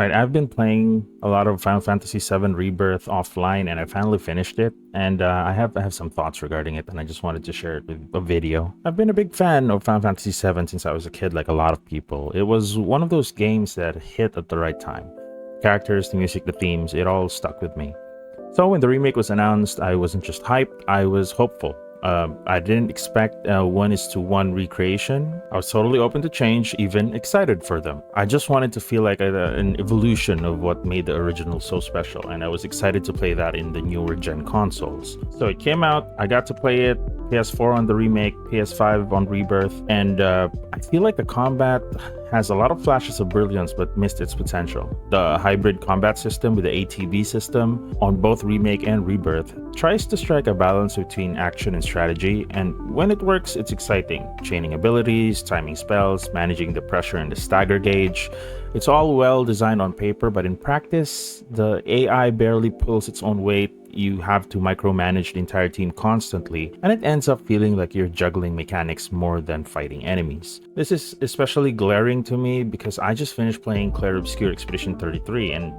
Right, I've been playing a lot of Final Fantasy VII Rebirth offline, and I finally finished it. And I have some thoughts regarding it, and I just wanted to share it with a video. I've been a big fan of Final Fantasy VII since I was a kid, like a lot of people. It was one of those games that hit at the right time. Characters, the music, the themes, it all stuck with me. So when the remake was announced, I wasn't just hyped, I was hopeful. I didn't expect a 1:1 recreation. I was totally open to change, even excited for them. I just wanted to feel like an evolution of what made the original so special, and I was excited to play that in the newer gen consoles. So it came out, I got to play it, PS4 on the remake, PS5 on Rebirth, and I feel like the combat has a lot of flashes of brilliance but missed its potential. The hybrid combat system with the ATB system on both Remake and Rebirth tries to strike a balance between action and strategy, and when it works, it's exciting. Chaining abilities, timing spells, managing the pressure and the stagger gauge. It's all well designed on paper, but in practice, the AI barely pulls its own weight. You have to micromanage the entire team constantly, and it ends up feeling like you're juggling mechanics more than fighting enemies. This is especially glaring to me because I just finished playing Clair Obscur Expedition 33, and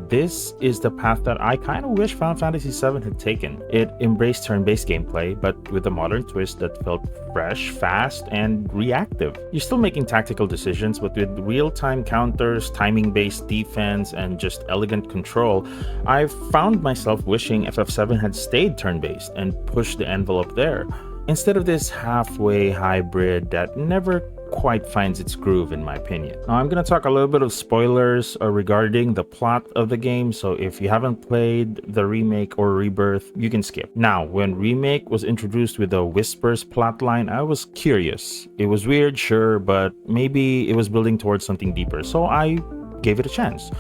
this is the path that I kind of wish Final Fantasy VII had taken. It embraced turn-based gameplay, but with a modern twist that felt fresh, fast, and reactive. You're still making tactical decisions, but with real-time counters, timing-based defense, and just elegant control, I've found myself wishing FF7 had stayed turn-based and pushed the envelope there, instead of this halfway hybrid that never quite finds its groove, in my opinion. Now, I'm going to talk a little bit of spoilers regarding the plot of the game, so if you haven't played the remake or rebirth, you can skip. Now, when remake was introduced with the Whispers plotline, I was curious. It was weird, sure, but maybe it was building towards something deeper, so I gave it a chance.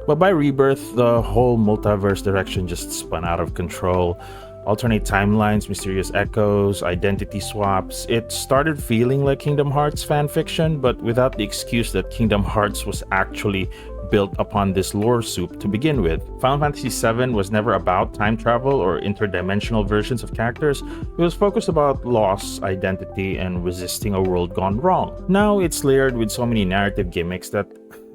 But by Rebirth, the whole multiverse direction just spun out of control. Alternate timelines, mysterious echoes, identity swaps. It started feeling like Kingdom Hearts fanfiction, but without the excuse that Kingdom Hearts was actually built upon this lore soup to begin with. Final Fantasy VII was never about time travel or interdimensional versions of characters. It was focused about loss, identity, and resisting a world gone wrong. Now it's layered with so many narrative gimmicks that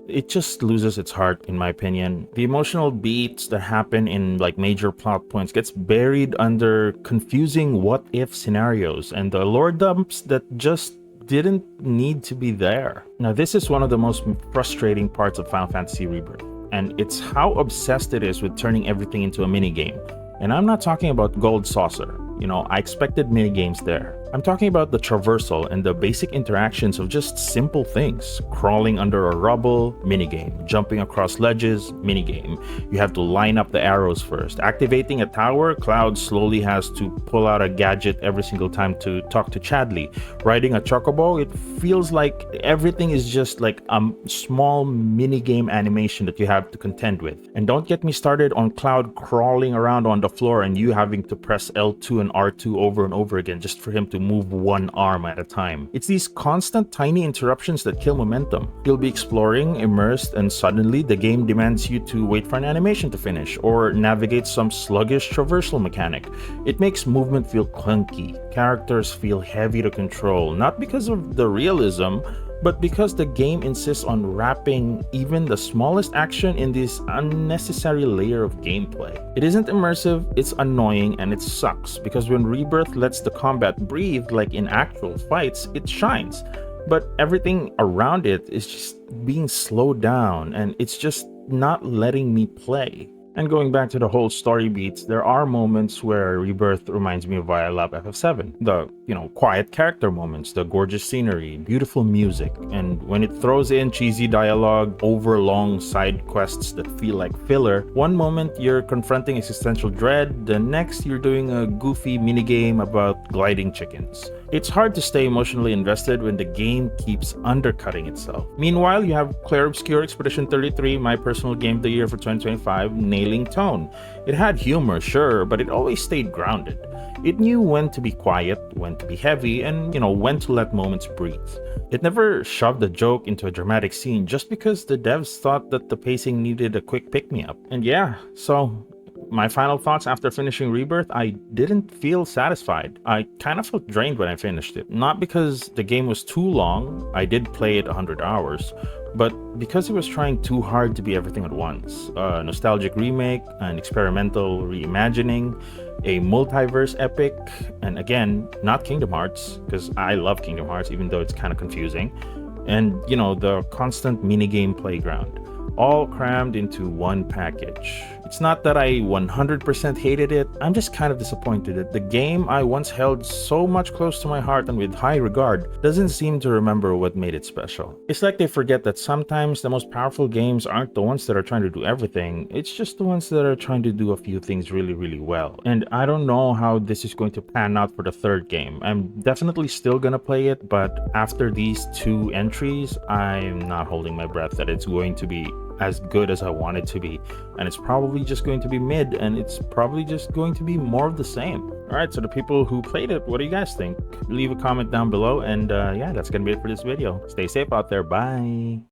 it just loses its heart, in my opinion. The emotional beats that happen in major plot points gets buried under confusing what-if scenarios and the lore dumps that just didn't need to be there. Now, this is one of the most frustrating parts of Final Fantasy Rebirth, and it's how obsessed it is with turning everything into a minigame. And I'm not talking about Gold Saucer. I expected minigames there. I'm talking about the Traversal and the basic interactions of just simple things. Crawling under a rubble, minigame. Jumping across ledges, minigame. You have to line up the arrows first. Activating a tower, Cloud slowly has to pull out a gadget every single time to talk to Chadley. Riding a chocobo, it feels like everything is just like a small minigame animation that you have to contend with. And don't get me started on Cloud crawling around on the floor and you having to press L2 and R2 over and over again just for him to move one arm at a time. It's these constant tiny interruptions that kill momentum. You'll be exploring, immersed, and suddenly the game demands you to wait for an animation to finish or navigate some sluggish traversal mechanic. It makes movement feel clunky. Characters feel heavy to control, not because of the realism, but because the game insists on wrapping even the smallest action in this unnecessary layer of gameplay. It isn't immersive, it's annoying, and it sucks, because when Rebirth lets the combat breathe like in actual fights, it shines. But everything around it is just being slowed down, and it's just not letting me play. And going back to the whole story beats, there are moments where Rebirth reminds me of why I love FF7. The, quiet character moments, the gorgeous scenery, beautiful music, and when it throws in cheesy dialogue over long side quests that feel like filler, one moment you're confronting existential dread, the next you're doing a goofy minigame about gliding chickens. It's hard to stay emotionally invested when the game keeps undercutting itself. Meanwhile, you have Clair Obscur Expedition 33, my personal game of the year for 2025, nailing tone. It had humor, sure, but it always stayed grounded. It knew when to be quiet, when to be heavy, and, when to let moments breathe. It never shoved a joke into a dramatic scene just because the devs thought that the pacing needed a quick pick-me-up. And yeah, so my final thoughts after finishing Rebirth, I didn't feel satisfied. I kind of felt drained when I finished it. Not because the game was too long, I did play it 100 hours, but because it was trying too hard to be everything at once. A nostalgic remake, an experimental reimagining, a multiverse epic, and again, not Kingdom Hearts, because I love Kingdom Hearts, even though it's kind of confusing, and the constant minigame playground, all crammed into one package. It's not that I 100% hated it, I'm just kind of disappointed that the game I once held so much close to my heart and with high regard doesn't seem to remember what made it special. It's like they forget that sometimes the most powerful games aren't the ones that are trying to do everything, it's just the ones that are trying to do a few things really, really well. And I don't know how this is going to pan out for the third game. I'm definitely still gonna play it, but after these two entries, I'm not holding my breath that it's going to be as good as I want it to be, and it's probably just going to be mid, and it's probably just going to be more of the same. All right, so the people who played it, what do you guys think? Leave a comment down below, and yeah, that's gonna be it for this video. Stay safe out there. Bye.